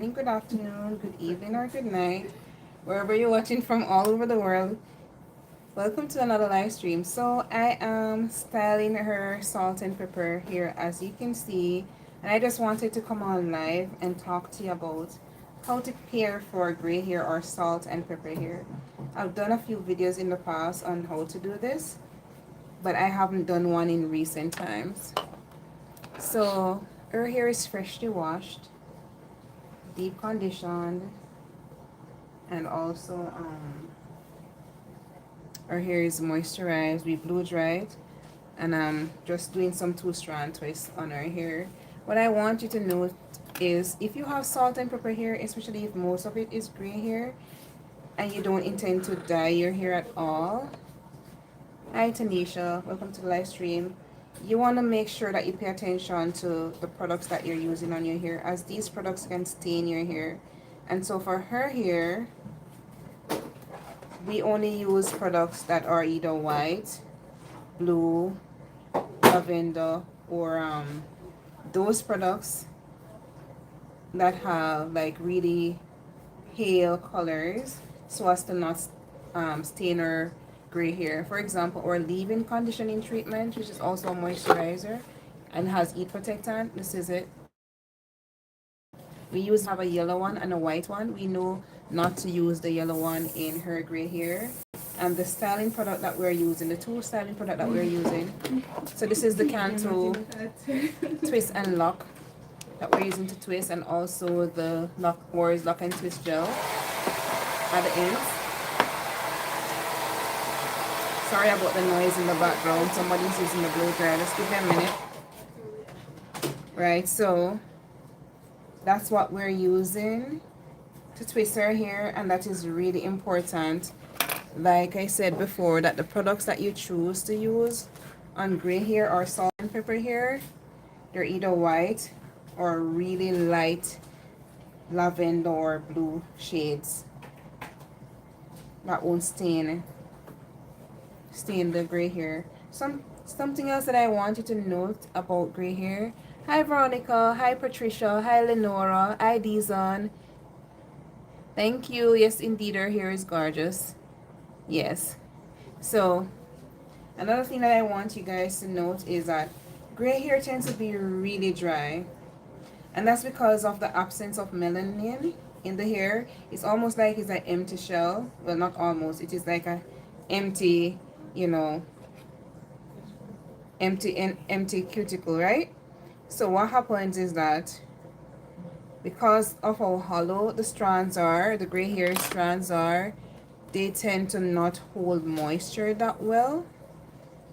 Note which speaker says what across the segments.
Speaker 1: Good afternoon, good evening, or good night, wherever you're watching from all over the world. Welcome to another live stream. So I am styling her salt and pepper here, as you can see, and I just wanted to come on live and talk to you about how to prepare for gray hair or salt and pepper hair. I've done a few videos in the past on how to do this, but I haven't done one in recent times. So her hair is freshly washed, deep conditioned, and also our hair is moisturized. We blow dried, and I'm just doing some two strand twists on our hair. What I want you to note is if you have salt and pepper hair, especially if most of it is gray hair and you don't intend to dye your hair at all. Hi Tanisha, welcome to the live stream. You want to make sure that you pay attention to the products that you're using on your hair, as these products can stain your hair. And so for her hair, we only use products that are either white, blue, lavender, or those products that have like really pale colors, so as to not stain or gray hair. For example, or leave-in conditioning treatment, which is also a moisturizer and has heat protectant. This is it. We use have a yellow one and a white one. We know not to use the yellow one in her gray hair. And the styling product that we're using, the two styling product that we're using. So this is the Canto Twist and Lock that we're using to twist, and also the Lock and Twist gel at the ends. Sorry about the noise in the background. Somebody's using the blow dryer. Just give me a minute. Right, so that's what we're using to twist our hair, and that is really important. Like I said before, that the products that you choose to use on gray hair or salt and pepper hair, they're either white or really light lavender or blue shades that won't stain the gray hair. Something else that I want you to note about gray hair. Hi Veronica, hi Patricia, hi Lenora, hi Dizon. Thank you. Yes, indeed, her hair is gorgeous. Yes. So another thing that I want you guys to note is that gray hair tends to be really dry, and that's because of the absence of melanin in the hair. It's almost like it's an empty shell. Well, not almost. It is like a empty, you know, empty cuticle, right? So what happens is that because of how hollow the strands are, the gray hair strands are, they tend to not hold moisture that well.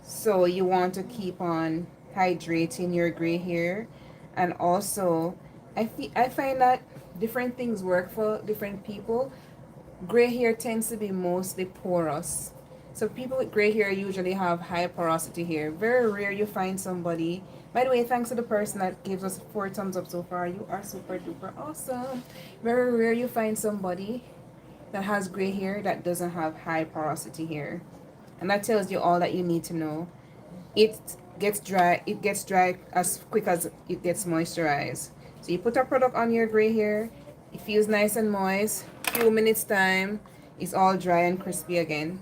Speaker 1: So you want to keep on hydrating your gray hair. And also, I find that different things work for different people. Gray hair tends to be mostly porous. So people with gray hair usually have high porosity hair. Very rare you find somebody. By the way, thanks to the person that gives us 4 thumbs up so far. You are super duper awesome. Very rare you find somebody that has gray hair that doesn't have high porosity hair. And that tells you all that you need to know. It gets dry as quick as it gets moisturized. So you put a product on your gray hair, it feels nice and moist. Few minutes time, it's all dry and crispy again.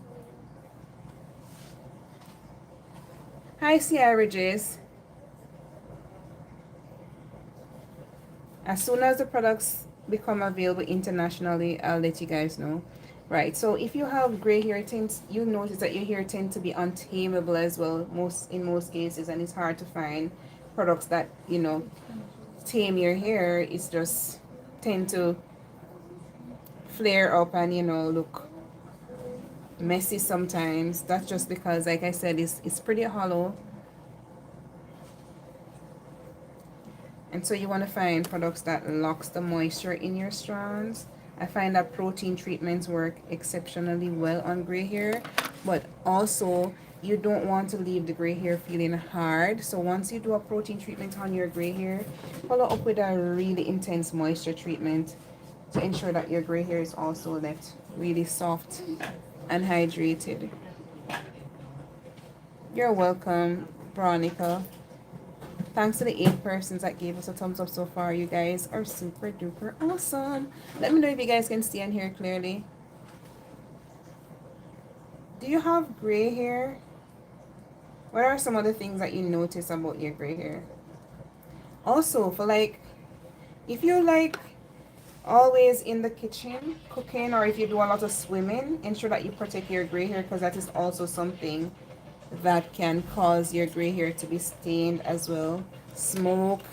Speaker 1: Hi Sierra Jace. As soon as the products become available internationally, I'll let you guys know. Right, so if you have gray hair tints, you'll notice that your hair tends to be untamable as well, in most cases, and it's hard to find products that, tame your hair. It's just tend to flare up and, look messy sometimes. That's just because, like I said, it's pretty hollow. And so you want to find products that locks the moisture in your strands. I find that protein treatments work exceptionally well on gray hair, but also you don't want to leave the gray hair feeling hard. So once you do a protein treatment on your gray hair, follow up with a really intense moisture treatment to ensure that your gray hair is also left really soft and hydrated. You're welcome, Veronica. Thanks to the 8 persons that gave us a thumbs up so far. You guys are super duper awesome. Let me know if you guys can see and hear clearly. Do you have gray hair? What are some of the things that you notice about your gray hair? Also, for like, if you're like always in the kitchen cooking, or if you do a lot of swimming, ensure that you protect your gray hair, because that is also something that can cause your gray hair to be stained as well. Smoke,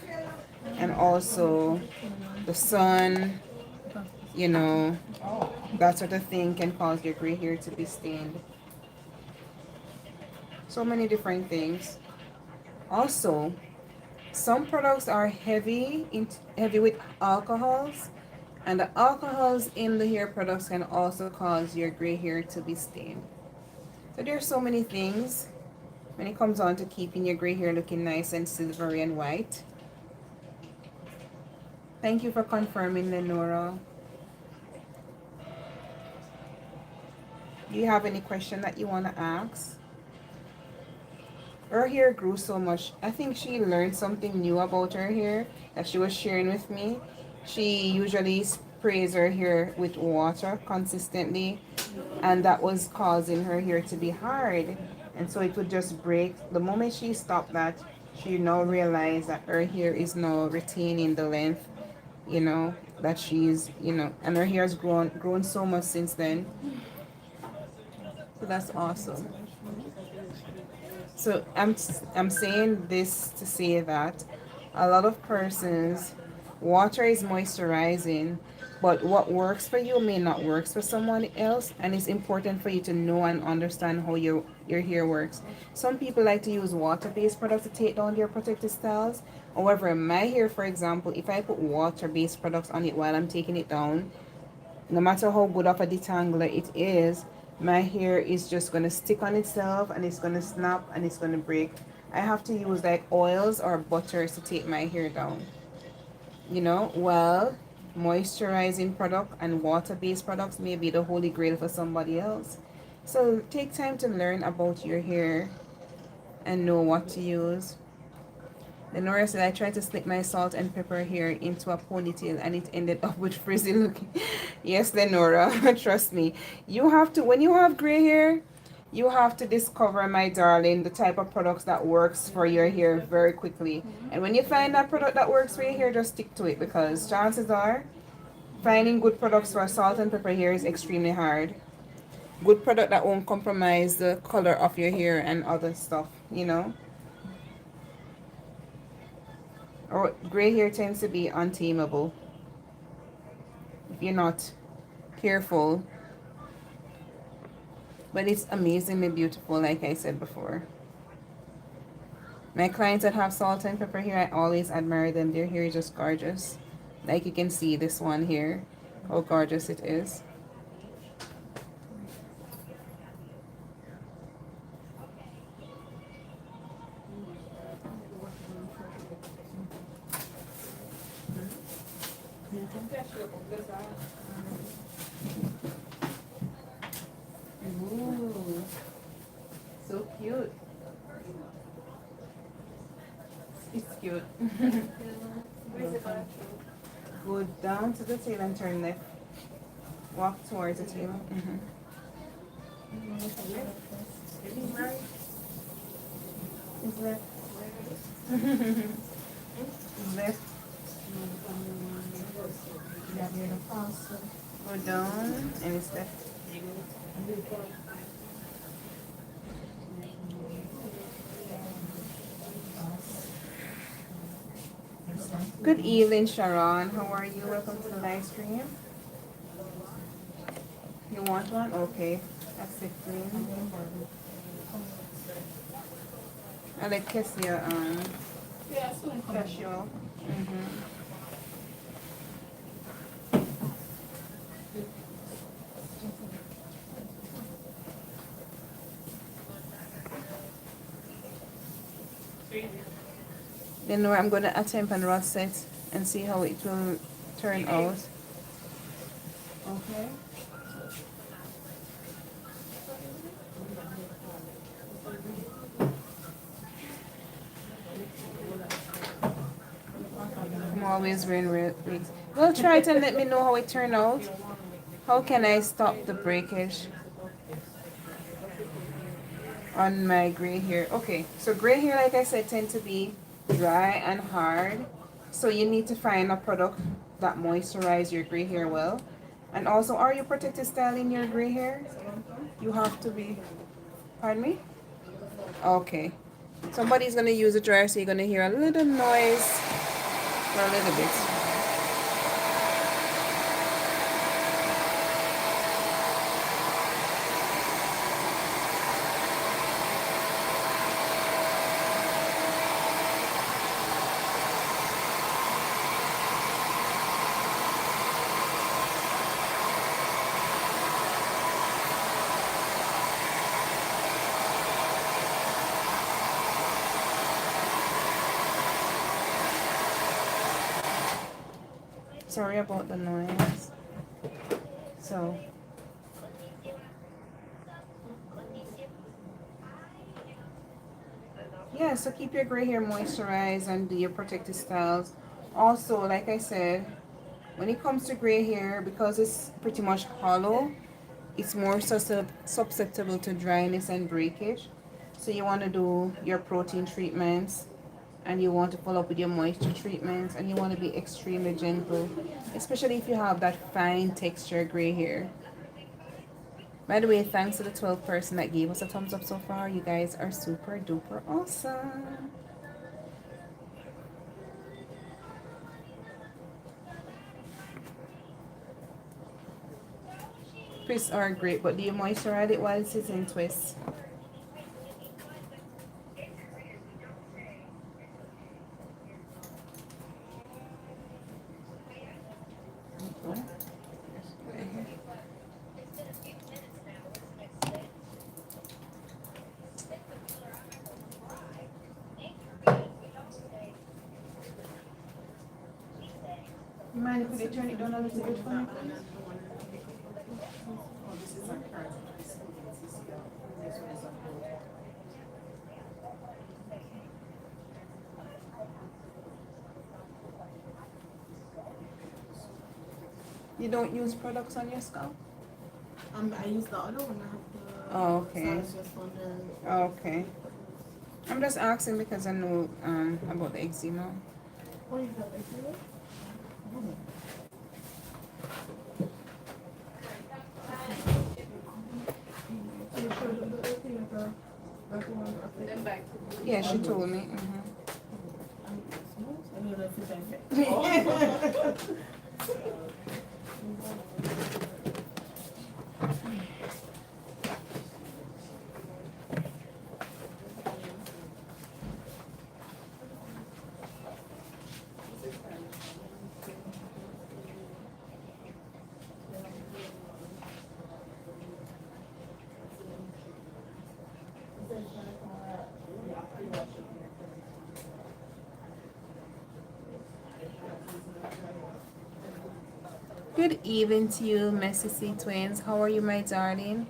Speaker 1: and also the sun, you know, that sort of thing can cause your gray hair to be stained. So many different things. Also, some products are heavy with alcohols, and the alcohols in the hair products can also cause your gray hair to be stained. So there's so many things when it comes on to keeping your gray hair looking nice and silvery and white. Thank you for confirming, Lenora. Do you have any question that you want to ask? Her hair grew so much. I think she learned something new about her hair that she was sharing with me. She usually sprays her hair with water consistently, and that was causing her hair to be hard. And so it would just break. The moment she stopped that, she now realized that her hair is now retaining the length, that she's, and her hair has grown so much since then. So that's awesome. So I'm saying this to say that a lot of persons, water is moisturizing, but what works for you may not work for someone else, and it's important for you to know and understand how your hair works. Some people like to use water-based products to take down their protective styles. However, my hair, for example, if I put water-based products on it while I'm taking it down, no matter how good of a detangler it is, my hair is just going to stick on itself, and it's going to snap, and it's going to break. I have to use like oils or butters to take my hair down. Well, moisturizing product and water-based products may be the holy grail for somebody else. So take time to learn about your hair and know what to use. Lenora said, I tried to slip my salt and pepper hair into a ponytail, and it ended up with frizzy looking. Yes, Lenora, trust me. You have to, when you have gray hair, you have to discover, my darling, the type of products that works for your hair very quickly. And when you find that product that works for your hair, just stick to it, because chances are finding good products for salt and pepper hair is extremely hard. Good product that won't compromise the color of your hair and other stuff. Or gray hair tends to be untamable if you're not careful. But it's amazingly beautiful, like I said before. My clients that have salt and pepper hair, I always admire them. Their hair is just gorgeous. Like you can see this one here, how gorgeous it is. Ooh, so cute. It's cute. Go down to the tail and turn left. Walk towards the tail. It's left. Left. Go down and it's left. Good evening, Sharon. How are you? Welcome to the live stream. You want one? Okay. That's it, green. I like cassia, cashew. Then I'm going to attempt and rod set and see how it will turn out. Okay. I'm always wearing wigs. Well, try it and let me know how it turned out. How can I stop the breakage on my gray hair? Okay, so gray hair, like I said, tend to be dry and hard. So you need to find a product that moisturize your gray hair well. And also, are you protected styling your gray hair? You have to be. Pardon me? Okay. Somebody's gonna use a dryer, so you're gonna hear a little noise for a little bit. Sorry about the noise. So, yeah, so keep your gray hair moisturized and do your protective styles. Also, like I said, when it comes to gray hair, because it's pretty much hollow, it's more susceptible to dryness and breakage. So you want to do your protein treatments, and you want to follow up with your moisture treatments, and you want to be extremely gentle, especially if you have that fine texture gray hair. By the way, thanks to the 12th person that gave us a thumbs up so far. You guys are super duper awesome. Twists are great, but do you moisturize it while it's in twist? You mind if we turn it down a little bit for me, please? You don't use products on your scalp?
Speaker 2: I use the other one. I have the.
Speaker 1: Oh, okay.
Speaker 2: So it's just on the.
Speaker 1: Oh, okay. I'm just asking because I know about the eczema.
Speaker 2: What is that? Like
Speaker 1: Yeah, she told me. Good evening to you, Messy C Twins. How are you, my darling?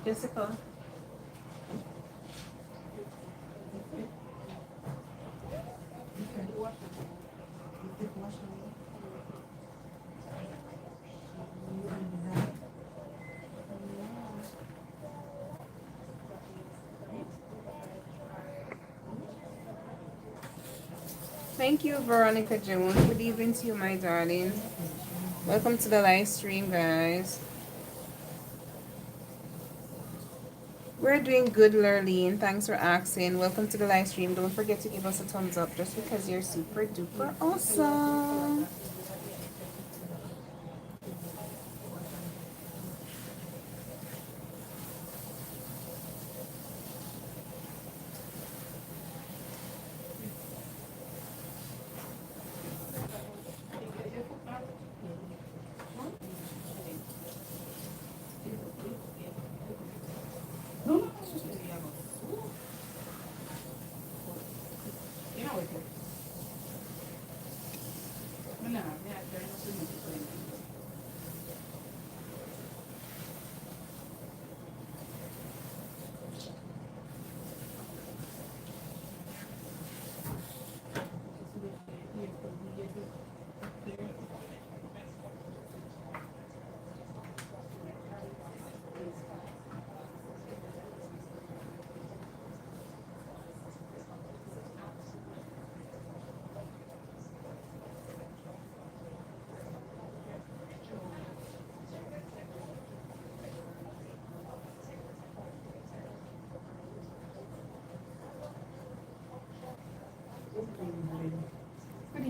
Speaker 1: Jessica. Thank you, Veronica Jones. Good evening to you, my darling. Welcome to the live stream, guys. We're doing good, Lurleen. Thanks for asking. Welcome to the live stream. Don't forget to give us a thumbs up just because you're super duper awesome.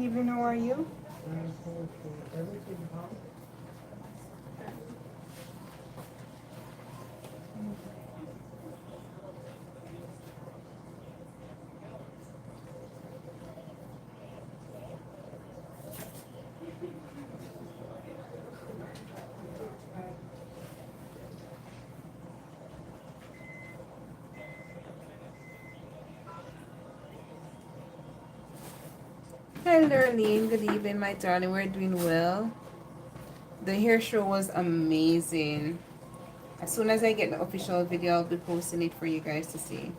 Speaker 1: evening. How are you? Hi, Lurleen. Good evening, my darling. We're doing well. The hair show was amazing. As soon as I get the official video, I'll be posting it for you guys to see.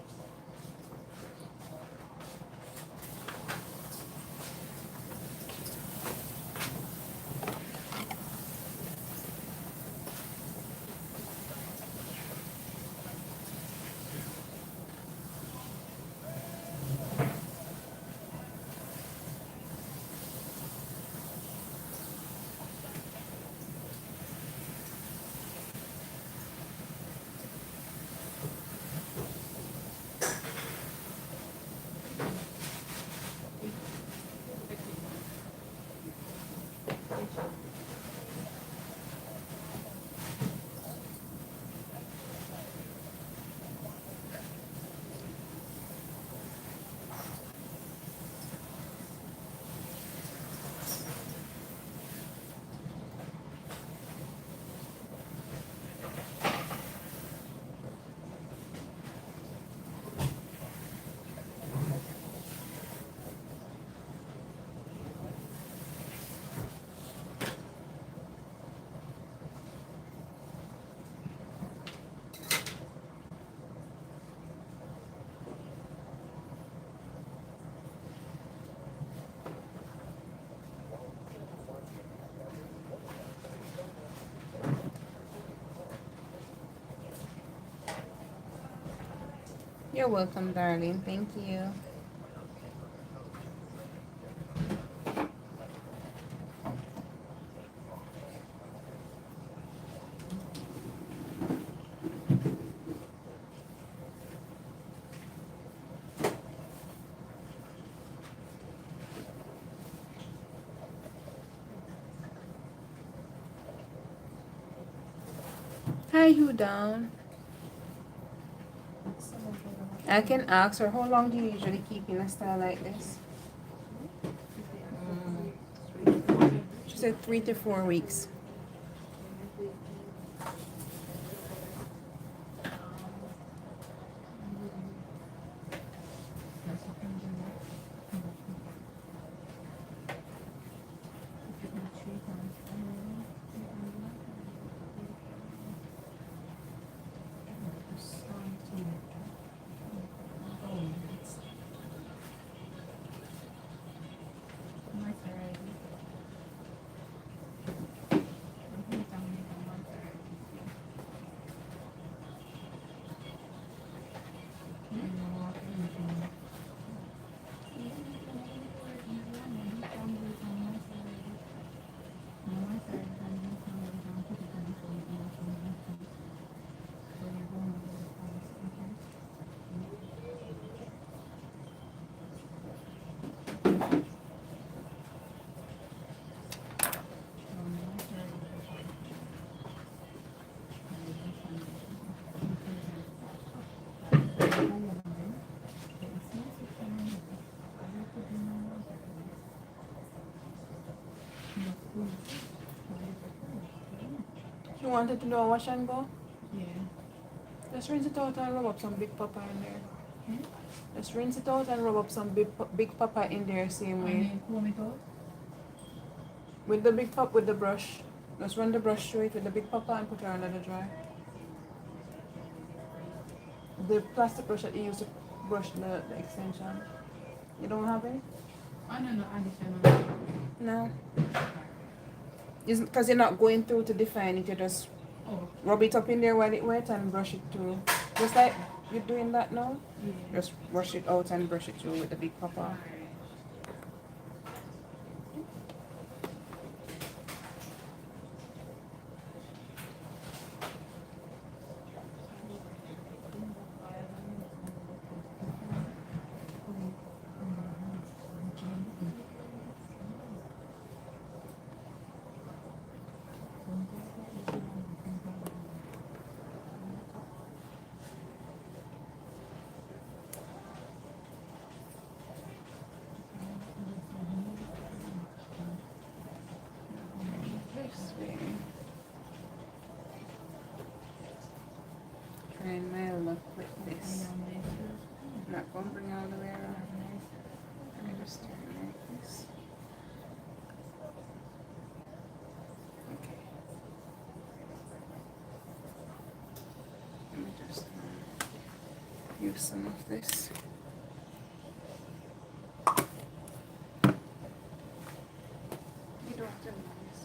Speaker 1: You're welcome, darling. Thank you. Hi, you down? I can ask her, how long do you usually keep in a style like this? She said 3 to 4 weeks. You wanted to do a wash and go?
Speaker 2: Yeah.
Speaker 1: Just rinse it out and rub up some big papa in there. Just rinse it out and rub up some big papa in there same way.
Speaker 2: And then comb it out.
Speaker 1: With the big pop with the brush. Just run the brush through it with the big papa and put her under the dry. The plastic brush that you use to brush the extension. You don't have it?
Speaker 2: I don't know additional.
Speaker 1: No. Because you're not going through to define it, you just
Speaker 2: Oh.
Speaker 1: rub it up in there while it's wet and brush it through. Just like you're doing that now.
Speaker 2: Yeah.
Speaker 1: Just brush it out and brush it through with the big papa. Find my look with this. I'm not going to bring all the way around. Let me just turn it like this. Okay. Let me just use some of this. You don't have to know this.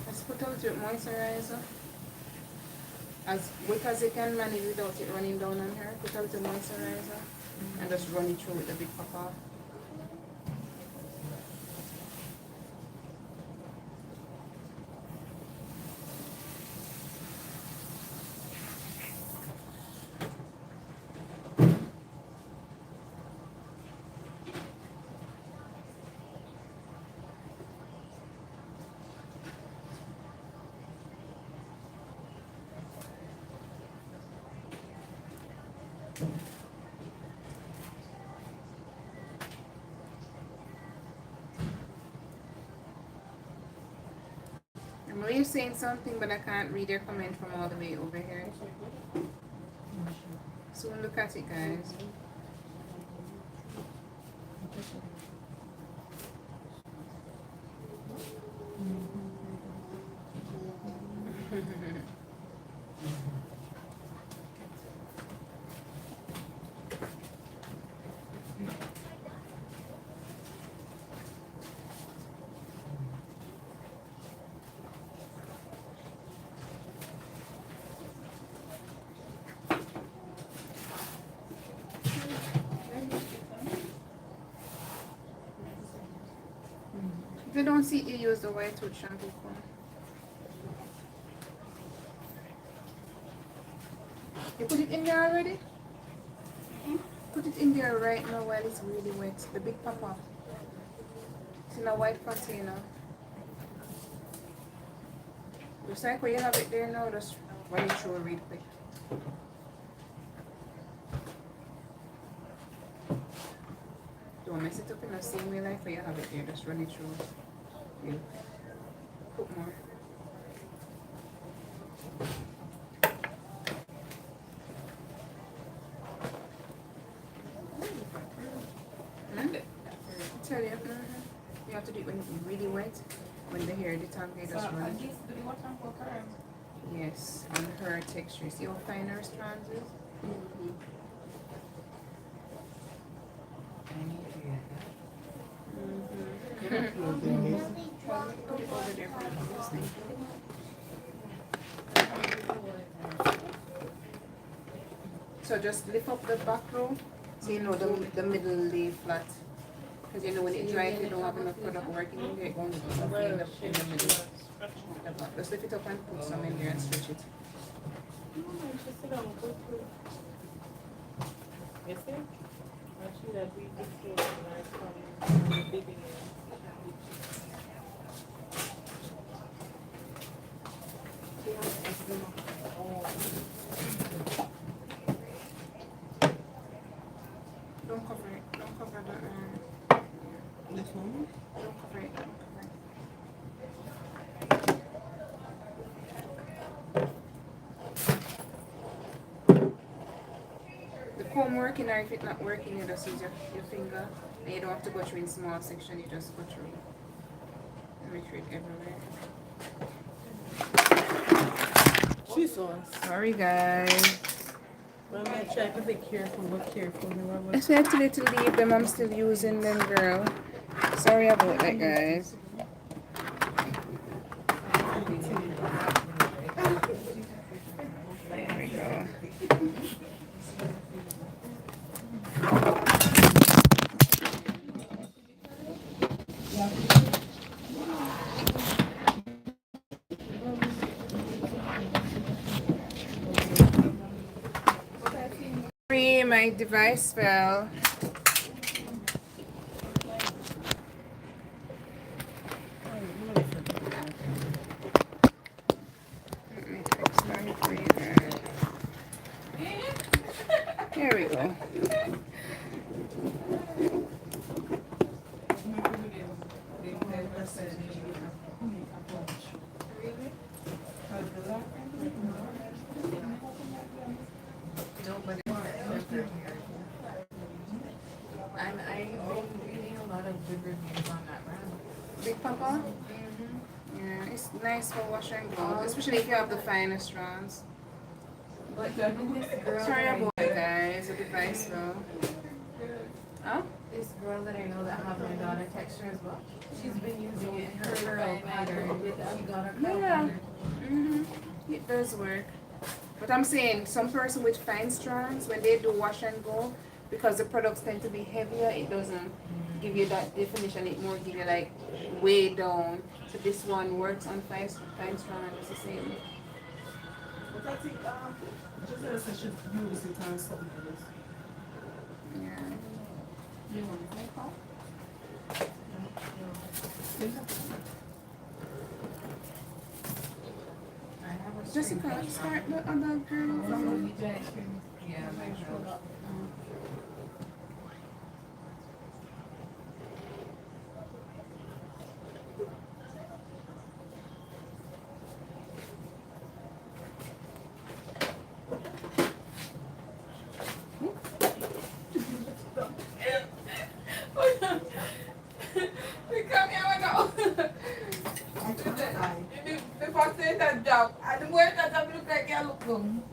Speaker 1: Let's put out your moisturizer. As quick as you can manage without it running down on her. Put out the moisturizer and just run it through with the big pop off. I know you're saying something, but I can't read your comment from all the way over here. So look at it, guys. If you don't see it, you use the white tooth shampoo comb. You put it in there already? Put it in there right now while it's really wet. The big pop-up. It's in a white container. Just like when you have it there now, just run it through real quick. Don't mess it up in the same way like when you have it there, just run it through. Yeah. Put more. Tell you, you have to do it when it's really wet, when the hair detangles just run. Yes, and her texture. See how fine her strands is? So just lift up the back row, so you know the middle lay flat. Because you know when it dry, if you don't have enough product working in there, it won't be in the middle. Just lift it up and put some in there and stretch it. Don't cover it. Don't cover the this one. Don't cover it. Don't cover it. The comb working, or if it's not working, you just use your finger, and you don't have to go through in small section. You just go through and retreat everywhere. Sorry, guys.
Speaker 3: Well, I'm gonna try to be careful, look careful.
Speaker 1: I said to leave them. I'm still using them, girl. Sorry about that, guys. There we go. Sorry, my device fell. Let me fix that for you guys. Here we go.
Speaker 2: And I've been reading a lot of good reviews on that brand.
Speaker 1: Big Papa? Yeah, it's nice for wash and go, especially if you have the finer strands.
Speaker 2: But even this girl
Speaker 1: Sorry
Speaker 2: that
Speaker 1: about it, guys. The device fell. Huh?
Speaker 2: this girl that I know that have my daughter texture as well. She's been using it in her curl pattern. She got a curl
Speaker 1: Yeah.
Speaker 2: pattern.
Speaker 1: It does work. But I'm saying some person with fine strands, when they do wash and go, because the products tend to be heavier, it doesn't give you that definition. It more give you like way down. So this one works on fine strand. It's the same.
Speaker 3: But I think, just as I should use it on something else.
Speaker 1: Yeah.
Speaker 2: You want to take off? I have a
Speaker 1: Jessica, start the other girl.
Speaker 2: Yeah, my girl. We come here now. Before saying that job, and the more that I look like I look dumb.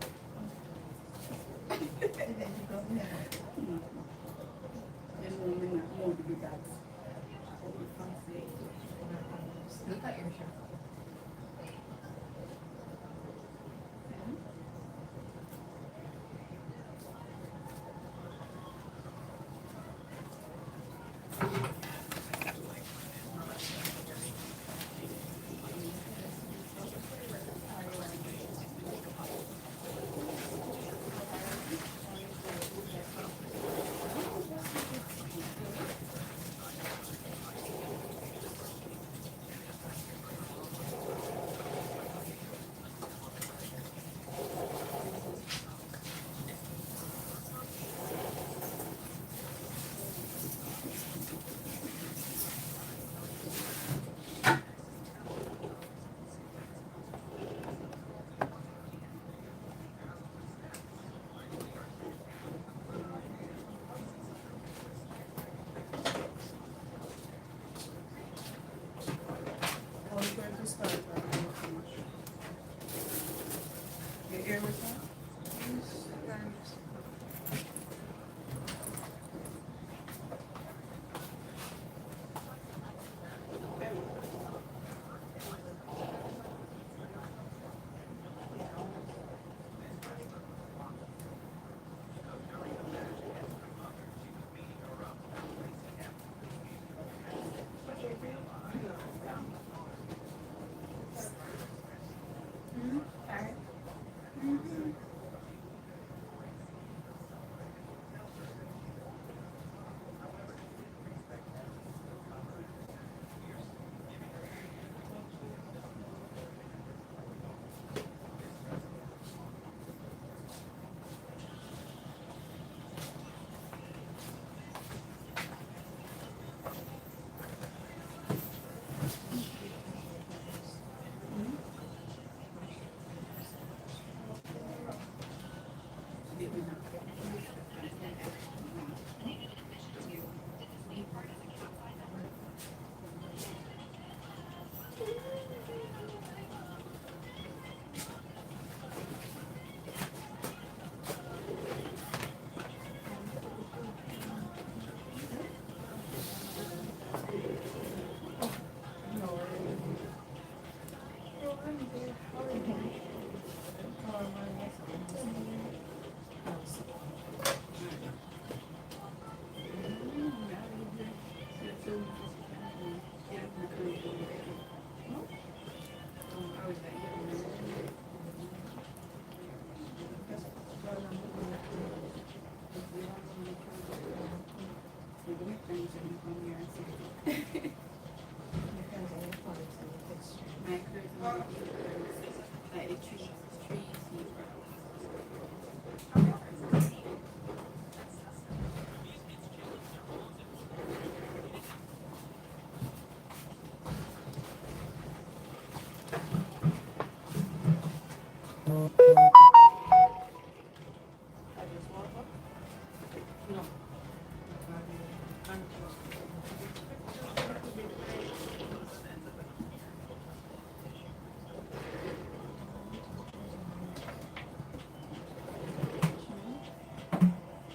Speaker 3: No.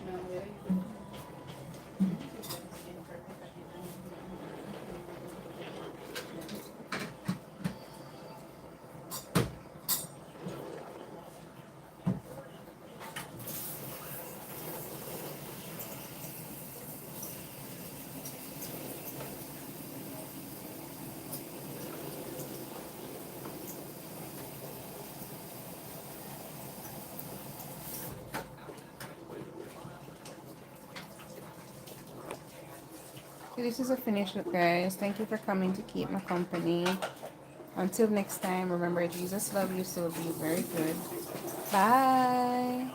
Speaker 2: No, yeah, you could. You could get the skin perfect at the end.
Speaker 1: So this is a finished look, guys. Thank you for coming to keep my company. Until next time, remember, Jesus loves you, so be very good. Bye.